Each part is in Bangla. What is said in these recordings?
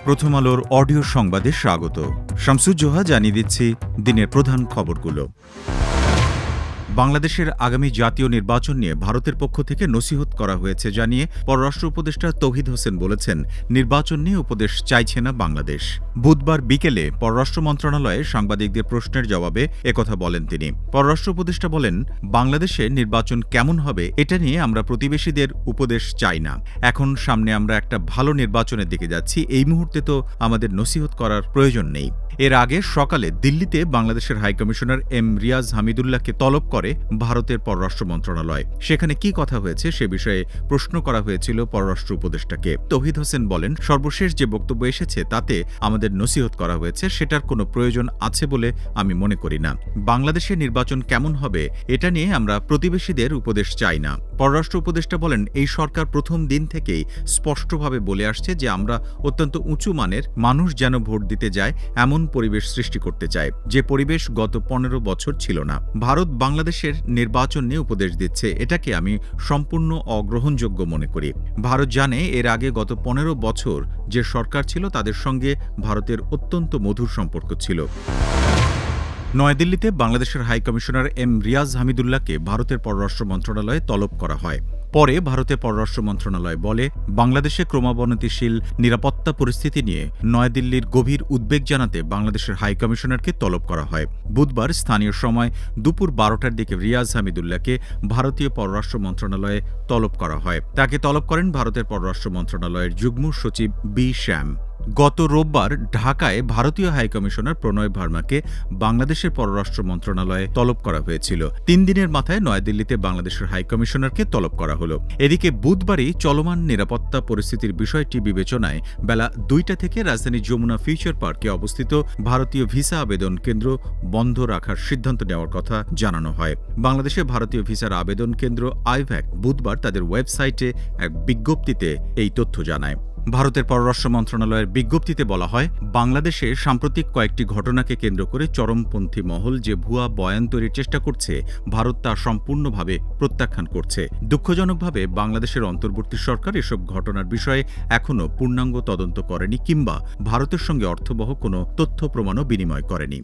প্রথম আলোর অডিও সংবাদে স্বাগত। শামসুজ্জোহা জানিয়ে দিচ্ছি দিনের প্রধান খবরগুলো। বাংলাদেশের আগামী জাতীয় নির্বাচন নিয়ে ভারতের পক্ষ থেকে নসিহত করা হয়েছে জানিয়ে পররাষ্ট্র উপদেষ্টা তৌহিদ হোসেন বলেছেন, নির্বাচন নিয়ে উপদেশ চাইছে না বাংলাদেশ। বুধবার বিকেলে পররাষ্ট্র মন্ত্রণালয়ে সাংবাদিকদের প্রশ্নের জবাবে একথা বলেন তিনি। পররাষ্ট্র উপদেষ্টা বলেন, বাংলাদেশে নির্বাচন কেমন হবে এটা নিয়ে আমরা প্রতিবেশীদের উপদেশ চাই না। এখন সামনে আমরা একটা ভালো নির্বাচনের দিকে যাচ্ছি, এই মুহূর্তে তো আমাদের নসিহত করার প্রয়োজন নেই। এর আগে সকালে দিল্লিতে বাংলাদেশের হাইকমিশনার এম রিয়াজ হামিদুল্লাহকে তলব করে ভারতের পররাষ্ট্র মন্ত্রণালয়। সেখানে কি কথা হয়েছে সে বিষয়ে প্রশ্ন করা হয়েছিল পররাষ্ট্র উপদেষ্টাকে। তৌহিদ হোসেন বলেন, সর্বশেষ যে বক্তব্য এসেছে তাতে আমাদের নসিহত করা হয়েছে, সেটার কোনো প্রয়োজন আছে বলে আমি মনে করি না। বাংলাদেশের নির্বাচন কেমন হবে এটা নিয়ে আমরা প্রতিবেশীদের উপদেশ চাই না। পররাষ্ট্র উপদেষ্টা বলেন, এই সরকার প্রথম দিন থেকেই স্পষ্টভাবে বলে আসছে যে আমরা অত্যন্ত উঁচু মানের মানুষ যেন ভোট দিতে যায় এমন পরিবেশ সৃষ্টি করতে চায়, যে পরিবেশ গত 15 বছর ছিল না। ভারত বাংলাদেশের নির্বাচন নিয়ে উপদেশ দিচ্ছে, এটাকে আমি সম্পূর্ণ অগ্রহণযোগ্য মনে করি। ভারত জানে এর আগে গত 15 বছর যে সরকার ছিল তাদের সঙ্গে ভারতের অত্যন্ত মধুর সম্পর্ক ছিল। নয়াদিল্লিতে বাংলাদেশের হাইকমিশনার এম রিয়াজ হামিদুল্লাহকে ভারতের পররাষ্ট্র মন্ত্রণালয়ে তলব করা হয়। পরে ভারতের পররাষ্ট্র মন্ত্রণালয় বলে, বাংলাদেশে ক্রমাবনতিশীল নিরাপত্তা পরিস্থিতি নিয়ে নয়াদিল্লির গভীর উদ্বেগ জানাতে বাংলাদেশের হাইকমিশনারকে তলব করা হয়। বুধবার স্থানীয় সময় দুপুর 12টার দিকে রিয়াজ হামিদুল্লাহকে ভারতীয় পররাষ্ট্র মন্ত্রণালয়ে তলব করা হয়। তাকে তলব করেন ভারতের পররাষ্ট্র মন্ত্রণালয়ের যুগ্ম সচিব বি শ্যাম। গত রোববার ঢাকায় ভারতীয় হাইকমিশনার প্রণয় ভার্মাকে বাংলাদেশের পররাষ্ট্র মন্ত্রণালয়ে তলব করা হয়েছিল। 3 দিনের মাথায় নয়াদিল্লিতে বাংলাদেশের হাইকমিশনারকে তলব করা হলো। এদিকে বুধবারই চলমান নিরাপত্তা পরিস্থিতির বিষয়টি বিবেচনায় বেলা 2টা থেকে রাজধানী যমুনা ফিউচার পার্কে অবস্থিত ভারতীয় ভিসা আবেদন কেন্দ্র বন্ধ রাখার সিদ্ধান্ত নেওয়ার কথা জানানো হয়। বাংলাদেশে ভারতীয় ভিসার আবেদন কেন্দ্র আইভ্যাক বুধবার তাদের ওয়েবসাইটে এক বিজ্ঞপ্তিতে এই তথ্য জানায়। ভারতের পররাষ্ট্র মন্ত্রণালয়ের বিজ্ঞপ্তিতে বলা হয়, বাংলাদেশে সাম্প্রতিক কয়েকটি ঘটনাকে কেন্দ্র করে চরমপন্থী মহল যে ভুয়া বয়ান তৈরির চেষ্টা করছে, ভারত তা সম্পূর্ণভাবে প্রত্যাখ্যান করছে। দুঃখজনকভাবে বাংলাদেশের অন্তর্বর্তী সরকার এসব ঘটনার বিষয়ে এখনও পূর্ণাঙ্গ তদন্ত করেনি কিংবা ভারতের সঙ্গে অর্থবহ কোনো তথ্য প্রমাণও বিনিময় করেনি।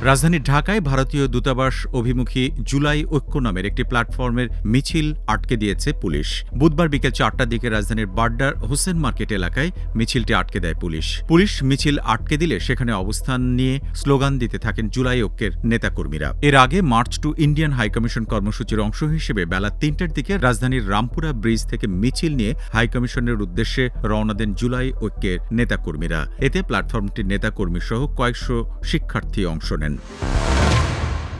রাজধানী ঢাকায় ভারতীয় দূতাবাস অভিমুখী জুলাই ঐক্য নামের একটি প্ল্যাটফর্মের মিছিল আটকে দিয়েছে পুলিশ। বুধবার বিকেল 4টার দিকে রাজধানীর বাড্ডার হোসেন মার্কেট এলাকায় মিছিলটি আটকে দেয় পুলিশ মিছিল আটকে দিলে সেখানে অবস্থান নিয়ে স্লোগান দিতে থাকেন জুলাই ঐক্যের নেতাকর্মীরা। এর আগে মার্চ টু ইন্ডিয়ান হাইকমিশন কর্মসূচির অংশ হিসেবে বেলা 3টার দিকে রাজধানীর রামপুরা ব্রিজ থেকে মিছিল নিয়ে হাইকমিশনের উদ্দেশ্যে রওনা দেন জুলাই ঐক্যের নেতাকর্মীরা। এতে প্ল্যাটফর্মটির নেতাকর্মী সহ কয়েকশো শিক্ষার্থী অংশ নেন।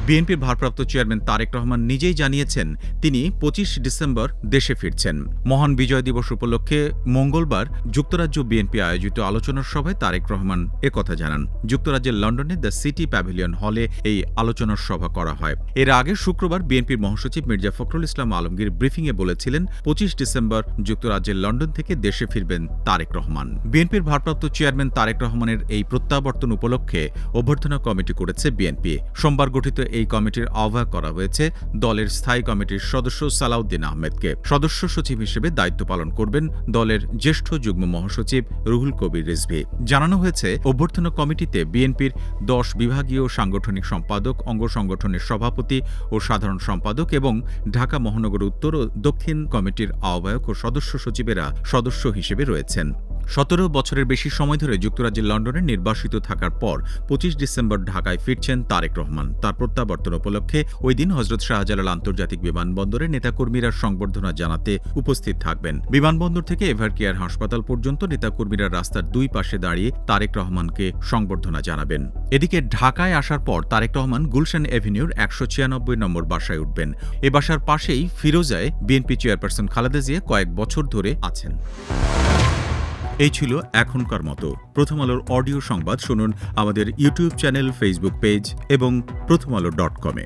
বিএনপির ভারপ্রাপ্ত চেয়ারম্যান তারেক রহমান নিজেই জানিয়েছেন, তিনি 25 ডিসেম্বর দেশে ফিরছেন। মহান বিজয় দিবস উপলক্ষে মঙ্গলবার যুক্তরাজ্য বিএনপি আয়োজিত আলোচনার সভায় তারেক রহমান একথা জানান। যুক্তরাজ্যের লন্ডনে দ্য সিটি প্যাভিলিয়ন হলে এই আলোচনার সভা করা হয়। এর আগে শুক্রবার বিএনপির মহাসচিব মির্জা ফখরুল ইসলাম আলমগীর ব্রিফিংয়ে বলেছিলেন, 25 ডিসেম্বর যুক্তরাজ্যের লন্ডন থেকে দেশে ফিরবেন তারেক রহমান। বিএনপির ভারপ্রাপ্ত চেয়ারম্যান তারেক রহমানের এই প্রত্যাবর্তন উপলক্ষে অভ্যর্থনা কমিটি করেছে বিএনপি। সোমবার গঠিত এই কমিটির আহ্বায়ক করা হয়েছে দলের স্থায়ী কমিটির সদস্য সালাউদ্দিন আহমেদকে। সদস্য সচিব হিসেবে দায়িত্ব পালন করবেন দলের জ্যেষ্ঠ যুগ্ম মহাসচিব রুহুল কবির রিজভী। জানানো হয়েছে, অভ্যর্থনা কমিটিতে বিএনপির 10 বিভাগীয় সাংগঠনিক সম্পাদক, অঙ্গ সংগঠনের সভাপতি ও সাধারণ সম্পাদক এবং ঢাকা মহানগর উত্তর ও দক্ষিণ কমিটির আহ্বায়ক ও সদস্য সচিবেরা সদস্য হিসেবে রয়েছেন। 17 বছরের বেশি সময় ধরে যুক্তরাজ্যের লন্ডনে নির্বাসিত থাকার পর 25 ডিসেম্বর ঢাকায় ফিরছেন তারেক রহমান। তার প্রত্যাবর্তন উপলক্ষে ওই দিন হযরত শাহজালাল আন্তর্জাতিক বিমানবন্দরে নেতাকর্মীরা সংবর্ধনা জানাতে উপস্থিত থাকবেন। বিমানবন্দর থেকে এভারকেয়ার হাসপাতাল পর্যন্ত নেতাকর্মীরা রাস্তার দুই পাশে দাঁড়িয়ে তারেক রহমানকে সংবর্ধনা জানাবেন। এদিকে ঢাকায় আসার পর তারেক রহমান গুলশান এভিনিউর 196 নম্বর বাসায় উঠবেন। এ বাসার পাশেই ফিরোজায় বিএনপি চেয়ারপারসন খালেদা জিয়া কয়েক বছর ধরে আছেন। এই ছিল এখনকার মতো প্রথম আলোর অডিও সংবাদ। শুনুন আমাদের ইউটিউব চ্যানেল, ফেসবুক পেজ এবং প্রথমআলো.com-এ।